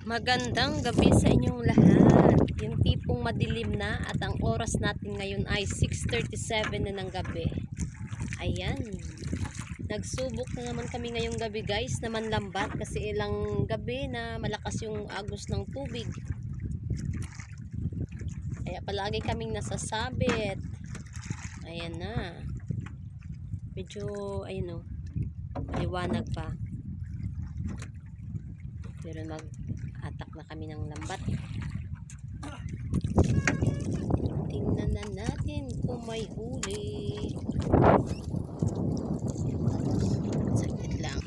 Magandang gabi sa inyong lahat. Yung tipong madilim na at ang oras natin ngayon ay 6:37 na ng gabi. Ayan. Nagsubok na naman kami ngayong gabi guys na manlambat kasi ilang gabi na malakas yung agos ng tubig. Kaya palagi kaming nasasabit. Ayan na. Medyo ayun o. Liwanag pa. Pero mag-atak na kami ng lambat. Tingnan na natin kung may huli. Saglit lang.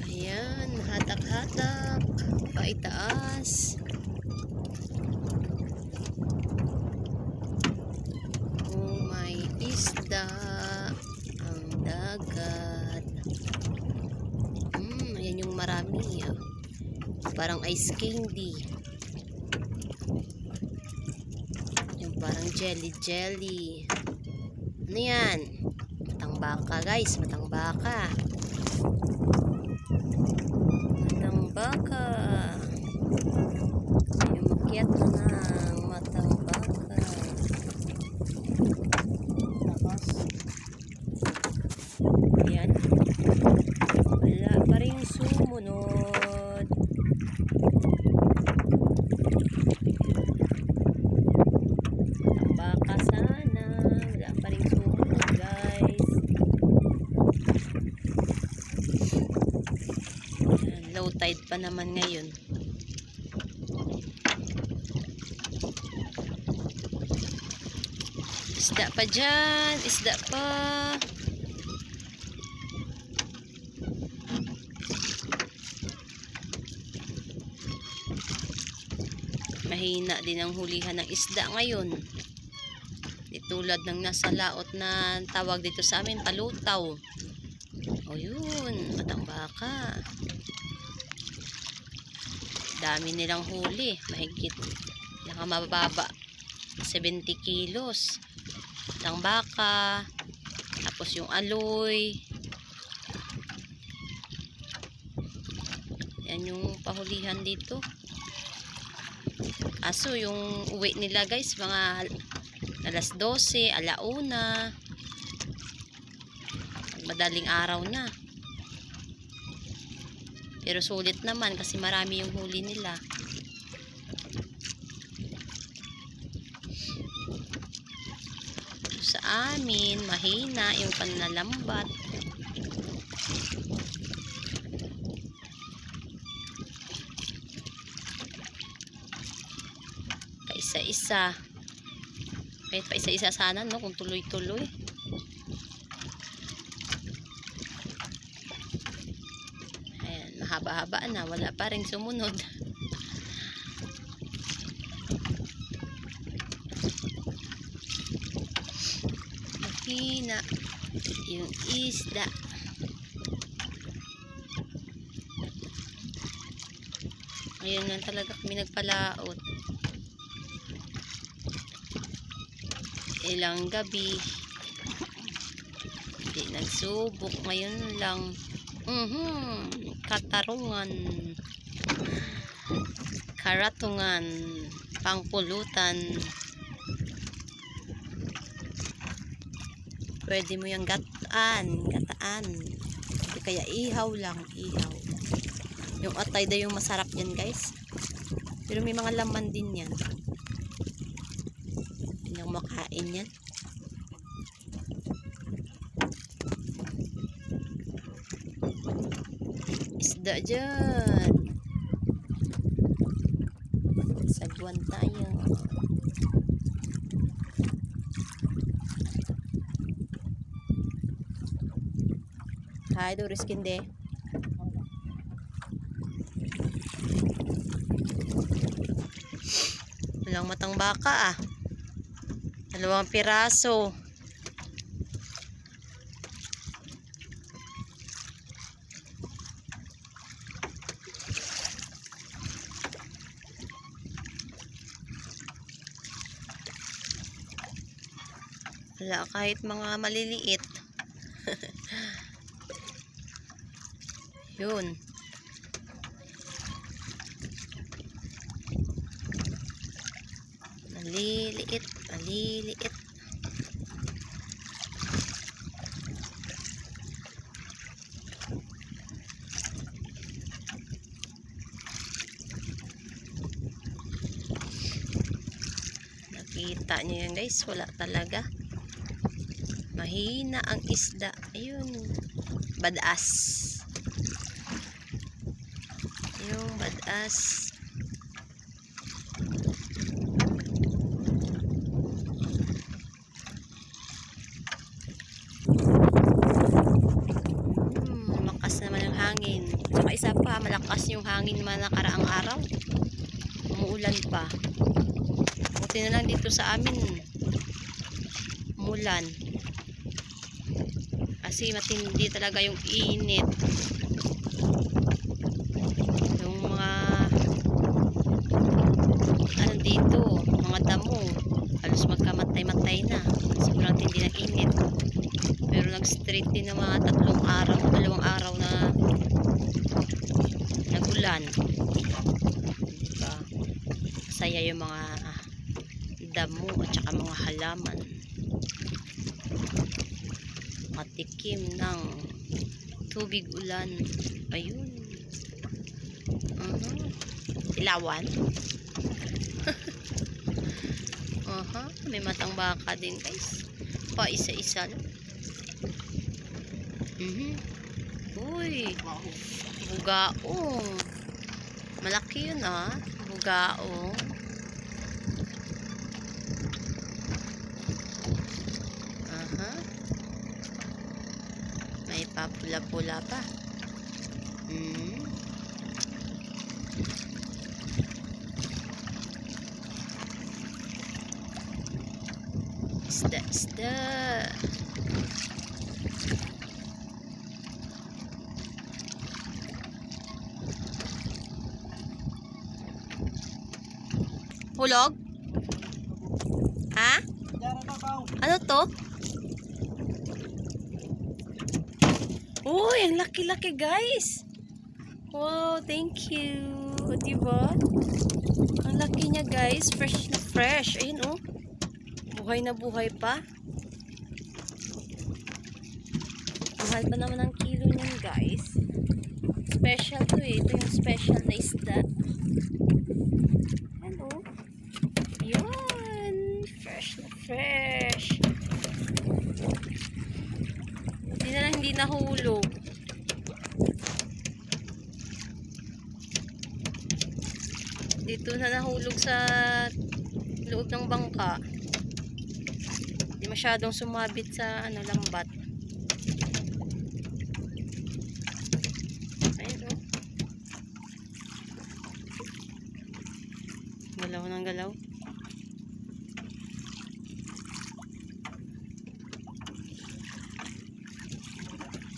Ayan, hatak-hatak. Paitaas. Kung may isda ang dagat. Ayan yung marami. Parang ice candy. Yung parang jelly. Ano yan? Matang-baka guys. Matang-baka. Yung makiat na ng matang-baka. Ayan. Wala pa rin sumunod. Baka sana. Wala pa rin sumunod guys. Ayan, low tide pa naman ngayon. Isda pa dyan. Isda pa. Mahina din ang hulihan ng isda ngayon. Di tulad ng nasa laot na tawag dito sa amin, palutaw. O yun, matang-baka. Dami nilang huli. Mahigit. Mababa. 70 kilos. Matang-baka. Tapos yung aloy. Yan yung pahulihan dito. Aso yung uwi nila guys mga alas 12, alauna, madaling araw na, pero sulit naman kasi marami yung huli nila. Sa amin mahina yung panlalambat. Isa-isa. Kahit pa isa-isa sana, no? Kung tuloy-tuloy. Ayan, mahaba-haba na. Wala pa rin sumunod. Mahina yung isda. Ayun nga talaga kami nagpalaot. Ilang gabi hindi nagsubok, ngayon lang. Karatungan, pangpulutan. Pwede mo yung gataan. Hindi kaya ihaw lang, yung atay daw yung masarap yan guys, pero may mga laman din yan. Yung makain yan. Isda dyan. Sagwan tayo. Hai, Doris Kinde. Walang matang-baka 2 piraso. Wala kahit mga maliliit. Yun. Maliliit, maliliit. Nakita nyo yan guys, wala talaga. Mahina ang isda. Ayun, badas. Yung badas. Malakas naman ang hangin. Saka isa pa, malakas yung hangin man nakaraang araw. Umuulan pa. Buti na lang dito sa amin umulan. Kasi matindi talaga yung init. Yung mga ano dito, mga damo halos magkamatay-matay na. Sobrang tindi ng init. Pero nag-straight din ng mga 2 araw na nagulan. Diba? Masaya yung mga damo at saka mga halaman. Matikim ng tubig ulan. Ayun. Ilawan. May matang baka din guys. Pa isa-isa lang. Uy, bugaong. Malaki yun bugaong. May papula-pula pa. Isda. Hulog? Ha? Ano to? Uy, ang laki-laki guys. Wow, thank you. Diba? Ang laki niya guys. Fresh na fresh. Ayun buhay na buhay pa. Mahal pa naman ang kilo niyan guys. Special to ito yung special na isda. Yun. Fresh na fresh. Hindi na lang hindi nahulog. Dito na nahulog sa loob ng bangka. Hindi masyadong sumabit sa lambat. Ayun Galaw ng galaw.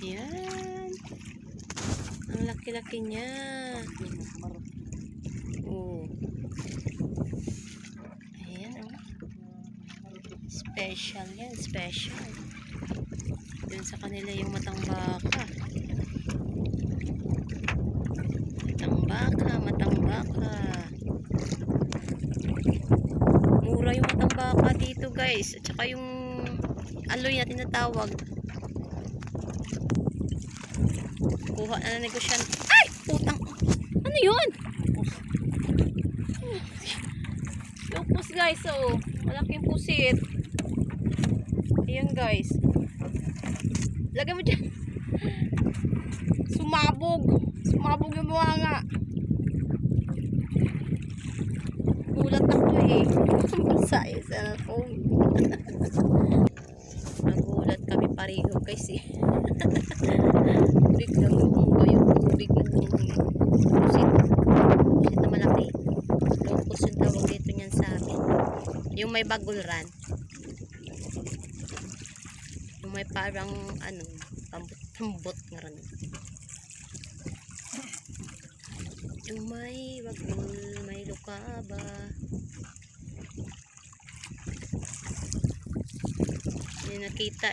Yan. Ang laki-laki niya. Ayan Special yan. Special. Dun sa kanila yung matang baka. Matang baka. Mura yung matang baka dito guys. At saka yung aloy na tinatawag. Kuha na ng negosyan. Ay! Putang! Ano yun? Lupos guys. Malaking pusit. Ayan guys. Lagay mo dyan. Sumabog yung mga nga. Gulat ako Masaya sa phone. Nagulat kami pareho guys biglang lumumba yung tubig ng pusit na malaki. Lupos yung tawag dito niyan sa amin. Yung may bagulran. Yung may parang pambot nga rin. Yung may bagul, may lukaba. Hindi nakita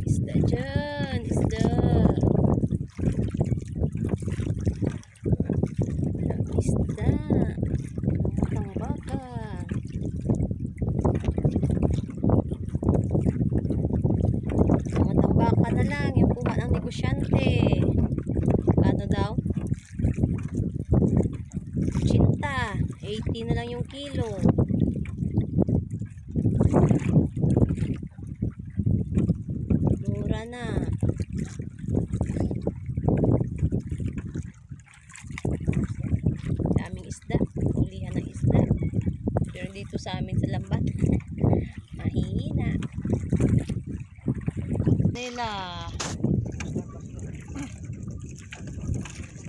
Isda dyan, isda. namin sa lambat. Mahina. Nila.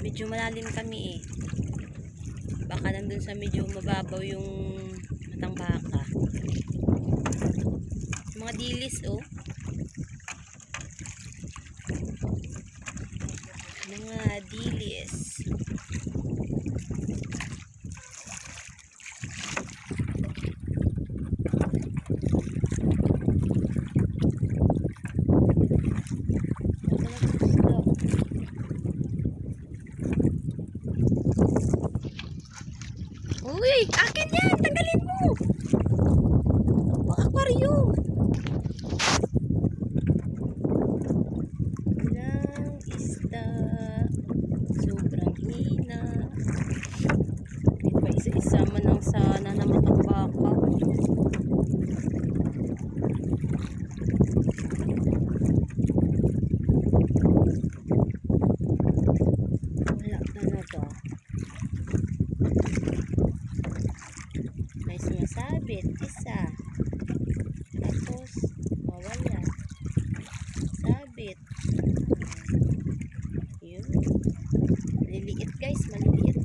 Medyo malalim kami eh. Baka nandun sa medyo mababaw yung matang baka. Mga dilis oh. Mga dilis. Uy, akin yan! Tanggalin mo! Baka aquarium! Ilang isda. Sobrang hina. Hindi pa isa-isa man ang sana na matambaka. Wala talaga. May sumasabit, isa. Tapos, mawala. Sabit. Yun. Maliliit guys, maliliit.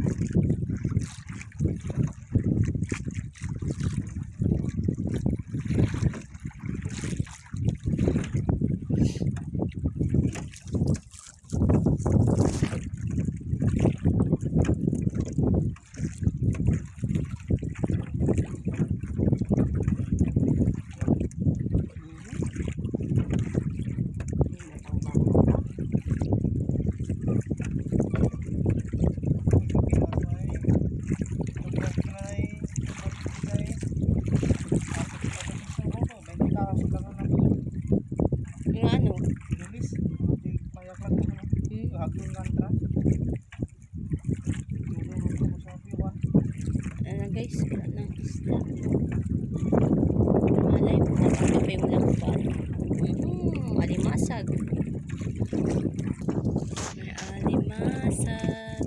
Yung ano? Ano guys, wala ng isda. Malay mo, nakaka pa yung lambat. Alimasag. May alimasag.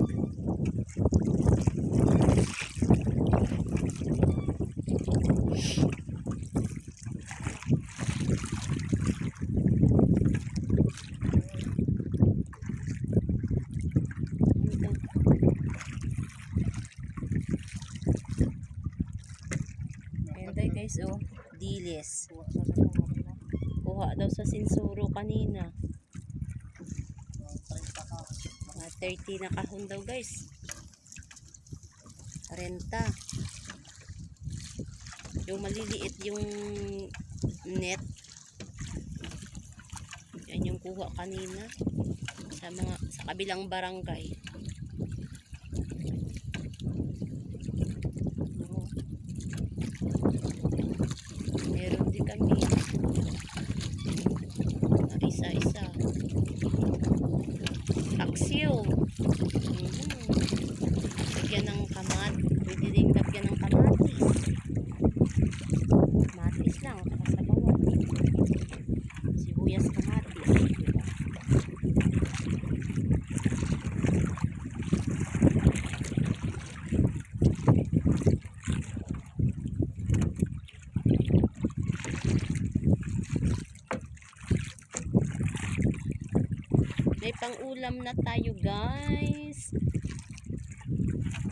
Ayan guys, oh, dilis. Kuha daw sa sinsuro kanina. 30 na kahon daw guys. 40. Yung maliliit yung net. Yan yung kuha kanina sa kabilang barangay. Meron din kami isa-isa paksiw. Lagyan ng kamat, pwede din lagyan ng kamatis lang saka sa bawang sibuyas, kamatis. May pang-ulam na tayo guys.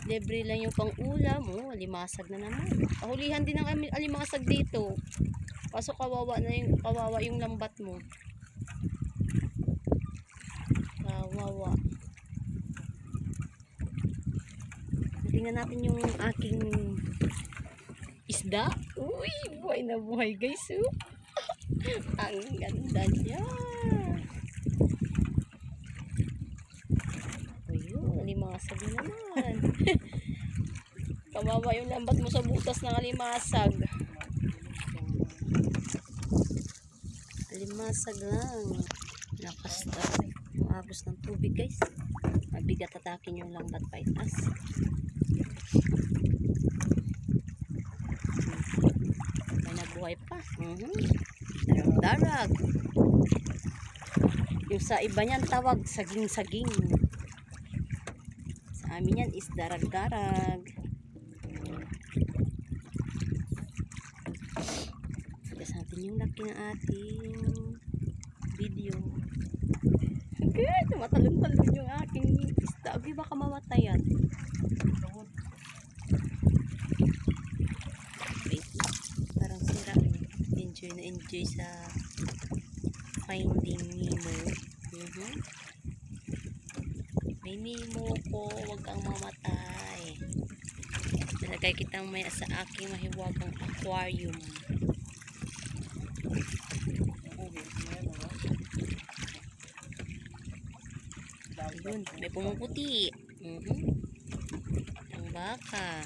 Libre lang yung pang-ulam. Oh, alimasag na naman. Pahulihan din ng alimasag dito. Kaso kawawa yung lambat mo. Kawawa. Tingnan natin yung aking isda. Uy, buhay na buhay guys. Oh. Ang ganda niya. Alimasag na naman. Kawawa yung lambat mo sa butas ng alimasag. Alimasag lang. Lakas na. Yung agos ng tubig guys. Mabigat atakin yung lambat pa itas. May nabuhay pa. Darag-darag. Yung sa iba niyan tawag saging-saging. Amin yan is darag-darag. Yan yung laki ng ating video. Okay, tumatalon-talon yung aking isda. Okay, baka mamatay yan. Wait, parang sira. Enjoy na enjoy sa Finding Nemo. May Nemo ko, wag kang mamatay. Nalagay kitang maya sa aking mahiwagang aquarium. Ayun, may pumuputi. Ang baka.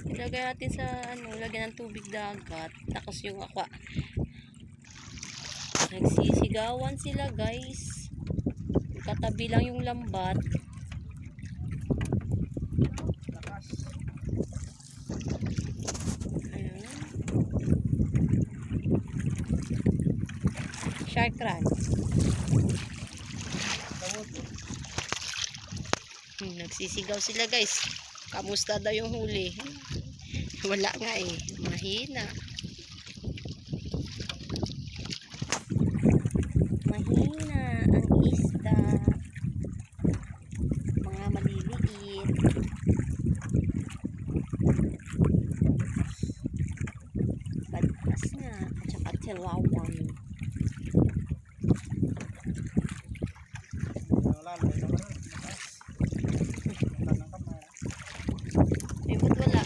Ilagay natin sa lagyan ng tubig dagat. Tapos yung aqua. Nagsisigawan sila, guys. Katabi lang yung lambat. Shark run. Nagsisigaw sila, guys. Kamusta daw yung huli? Wala nga eh. Mahina. Mahina ang isda. Mga maliliit. Badpas nga. At saka tilawan. Eh, ba't wala?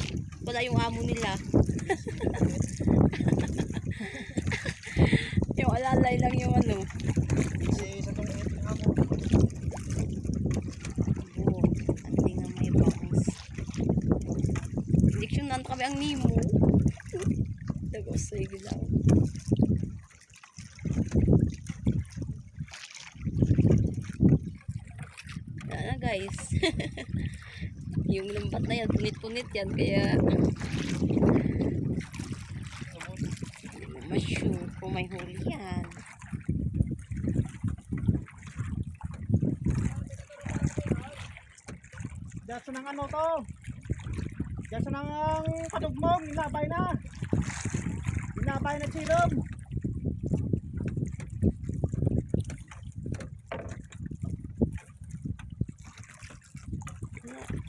Wala yung amo nila. Yung alalay lang yung ano. Kasi sa itong ng amo. Oo, hindi nga may bangs. Diksyonan kami ang Nemo. Nag-usay lang. Yan na, guys. Yung lambat na yan, punit-punit yan. Kaya ma-sure kung may huli yan. Diyan ng ano to? Diyan ng padugmong, nilabay na. Nilabay na silom.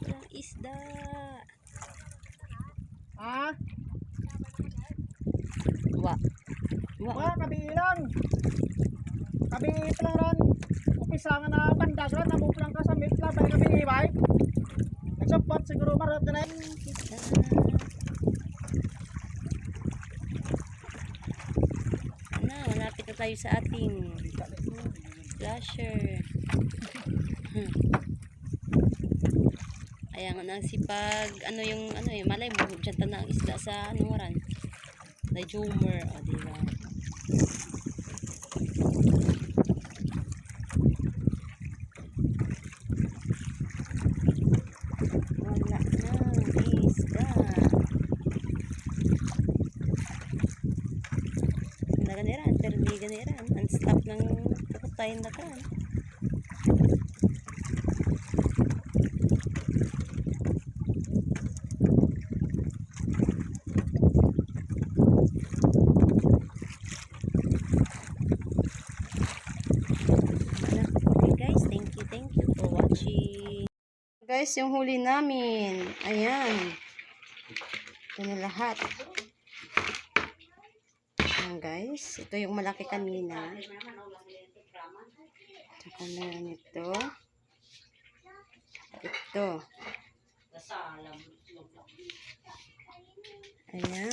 Walang isda. Ha? Wa. Wah, kabilang. Kabilang ron. Upisa nga na bandag ron, namuplang ka sa mitla, bay kabibay. Nagsapot siguro marot ka na. Isda. Ano, malapit na tayo sa ating flasher. Ayan nga nagsipag, ano yung malay mo, dyan ta na ang isda sa waran. Na Jumer, o diba? Wala na isda. Naganiran, pero di ganiran. Ang stop ng pukutayin na kan. Thank you for watching. Guys, yung huli namin. Ayan. Ito na lahat. Ayan, guys. Ito yung malaki kanina. Tsaka na ito. Ito. Ayan.